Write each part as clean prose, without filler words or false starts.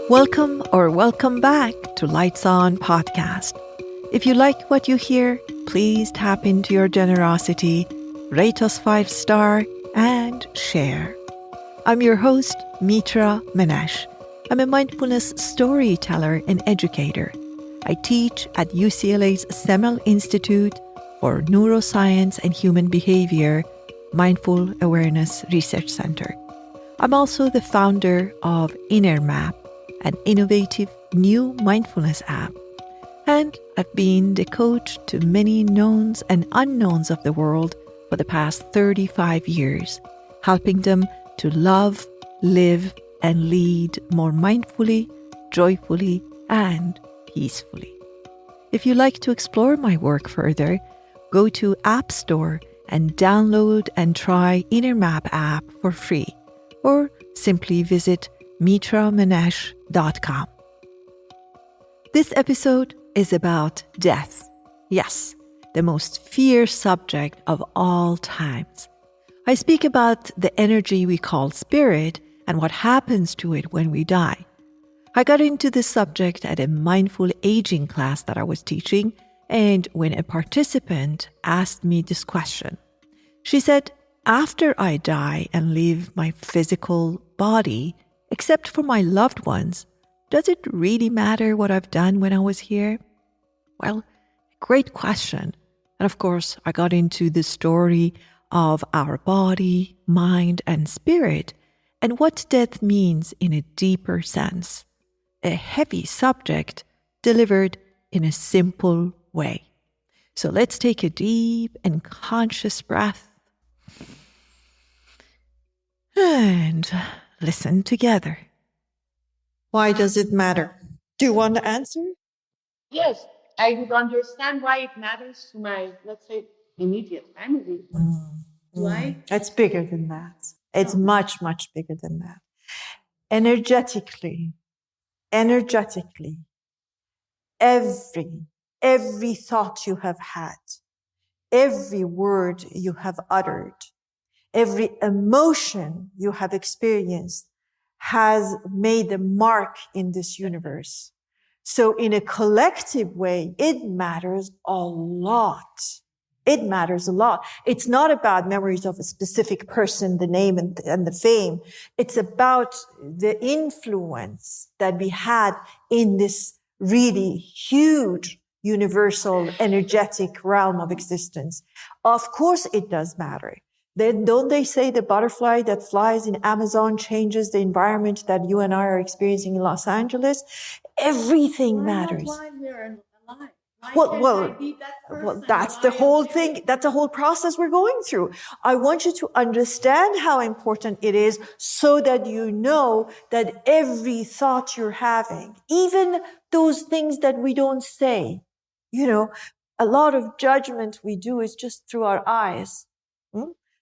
Welcome back to Lights On podcast. If you like what you hear, please tap into your generosity, rate us 5-star, and share. I'm your host, Mitra, Manesh. I'm a mindfulness storyteller and educator. I teach at UCLA's Semel Institute for Neuroscience and Human Behavior Mindful Awareness Research Center. I'm also the founder of INNERMAP, an innovative new mindfulness app. And I've been the coach to many knowns and unknowns of the world for the past 35 years, helping them to love, live, and lead more mindfully, joyfully, and peacefully. If you'd like to explore my work further, go to App Store and download and try INNERMAP app for free, or simply visit mitramanesh.com. This episode is about death. Yes, the most feared subject of all times. I speak about the energy we call spirit and what happens to it when we die. I got into this subject at a mindful aging class that I was teaching, and when a participant asked me this question, she said, after I die and leave my physical body, except for my loved ones, does it really matter what I've done when I was here? Well, great question. And of course, I got into the story of our body, mind, and spirit, and what death means in a deeper sense. A heavy subject delivered in a simple way. So let's take a deep and conscious breath and listen together. Why does it matter? Do you want to answer? Yes, I would understand why it matters to my, let's say, immediate family. Why? It's bigger than that. It's much, much bigger than that. Energetically, every thought you have had, every word you have uttered, every emotion you have experienced has made a mark in this universe. So in a collective way, it matters a lot. It matters a lot. It's not about memories of a specific person, the name and the fame. It's about the influence that we had in this really huge, universal, energetic realm of existence. Of course, it does matter. Then don't they say the butterfly that flies in Amazon changes the environment that you and I are experiencing in Los Angeles? Everything matters. Why we're alive? Well, that's the whole thing. That's the whole process we're going through. I want you to understand how important it is so that you know that every thought you're having, even those things that we don't say, a lot of judgment we do is just through our eyes.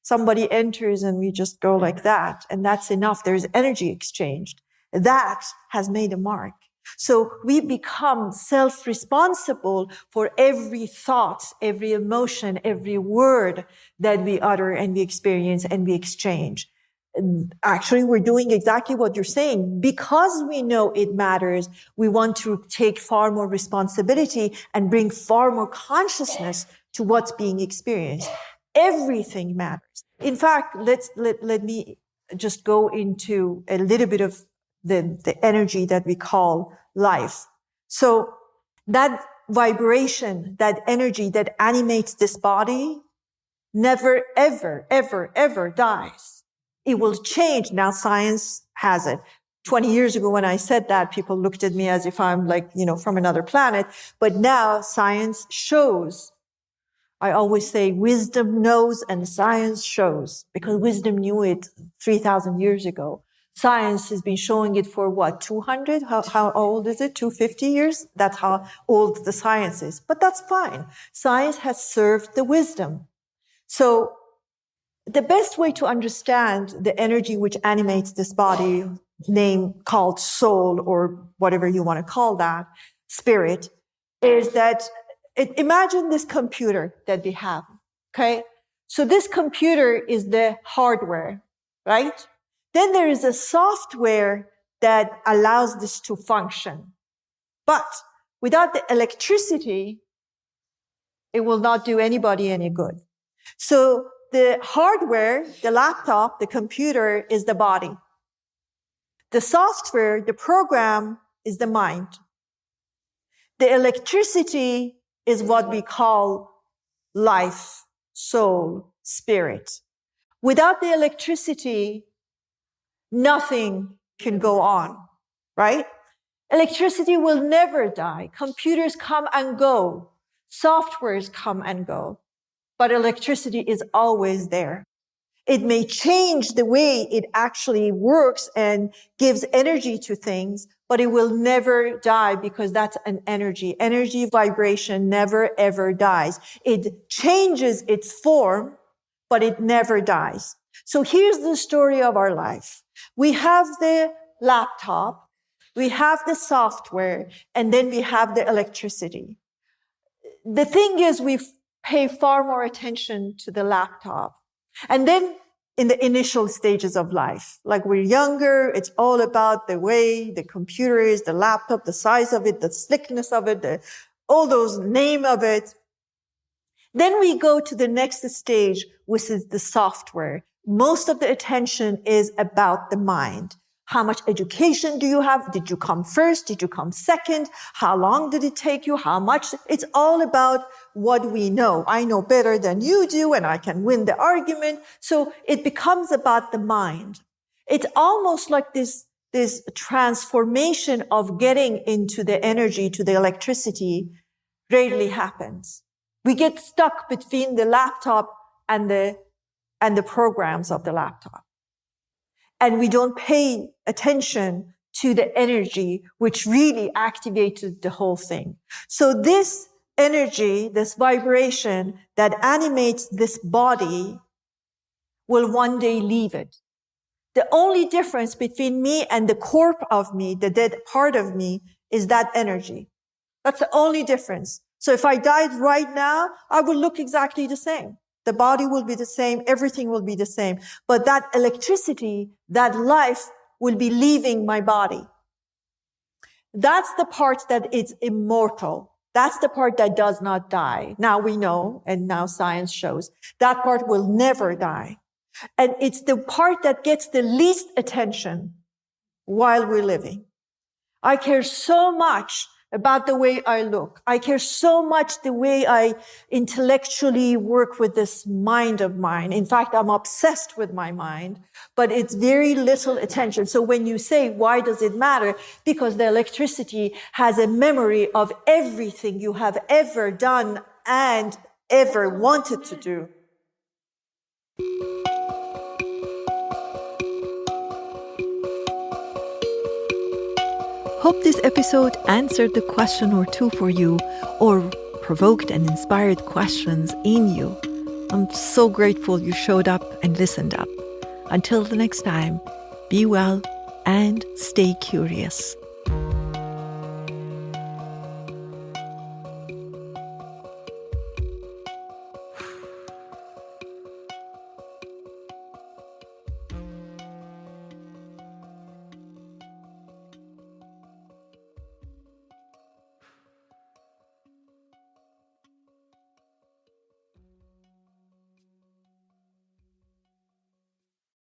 Somebody enters and we just go like that, and that's enough. There's energy exchanged. That has made a mark. So we become self-responsible for every thought, every emotion, every word that we utter and we experience and we exchange. And actually, we're doing exactly what you're saying. Because we know it matters, we want to take far more responsibility and bring far more consciousness to what's being experienced. Everything matters. In fact, let me just go into a little bit of the energy that we call life. So that vibration, that energy that animates this body never, ever, ever, ever dies. It will change. Now science has it. 20 years ago when I said that, people looked at me as if I'm from another planet. But now science shows. I always say wisdom knows and science shows, because wisdom knew it 3,000 years ago. Science has been showing it for 200? How old is it? 250 years? That's how old the science is. But that's fine. Science has served the wisdom. So the best way to understand the energy which animates this body, name called soul or whatever you want to call that, spirit, is that imagine this computer that we have, okay? So this computer is the hardware, right? Then there is a software that allows this to function. But without the electricity, it will not do anybody any good. So the hardware, the laptop, the computer is the body. The software, the program is the mind. The electricity is what we call life, soul, spirit. Without the electricity, nothing can go on, right? Electricity will never die. Computers come and go. Softwares come and go. But electricity is always there. It may change the way it actually works and gives energy to things, but it will never die because that's an energy. Energy vibration never ever dies. It changes its form, but it never dies. So here's the story of our life. We have the laptop, we have the software, and then we have the electricity. The thing is, we pay far more attention to the laptop. And then in the initial stages of life, like we're younger, it's all about the way the computer is, the laptop, the size of it, the slickness of it, all those name of it. Then we go to the next stage, which is the software. Most of the attention is about the mind. How much education do you have? Did you come first? Did you come second? How long did it take you? How much? It's all about what we know. I know better than you do, and I can win the argument. So it becomes about the mind. It's almost like this transformation of getting into the energy, to the electricity, rarely happens. We get stuck between the laptop and the programs of the laptop. And we don't pay attention to the energy which really activated the whole thing. So this energy, this vibration that animates this body will one day leave it. The only difference between me and the corpse of me, the dead part of me, is that energy. That's the only difference. So if I died right now, I would look exactly the same. The body will be the same. Everything will be the same. But that electricity, that life will be leaving my body. That's the part that is immortal. That's the part that does not die. Now we know, and now science shows, that part will never die. And it's the part that gets the least attention while we're living. I care so much about the way I look. I care so much the way I intellectually work with this mind of mine. In fact, I'm obsessed with my mind, but it's very little attention. So when you say, why does it matter? Because the electricity has a memory of everything you have ever done and ever wanted to do. Hope this episode answered the question or two for you, or provoked and inspired questions in you. I'm so grateful you showed up and listened up. Until the next time, be well and stay curious.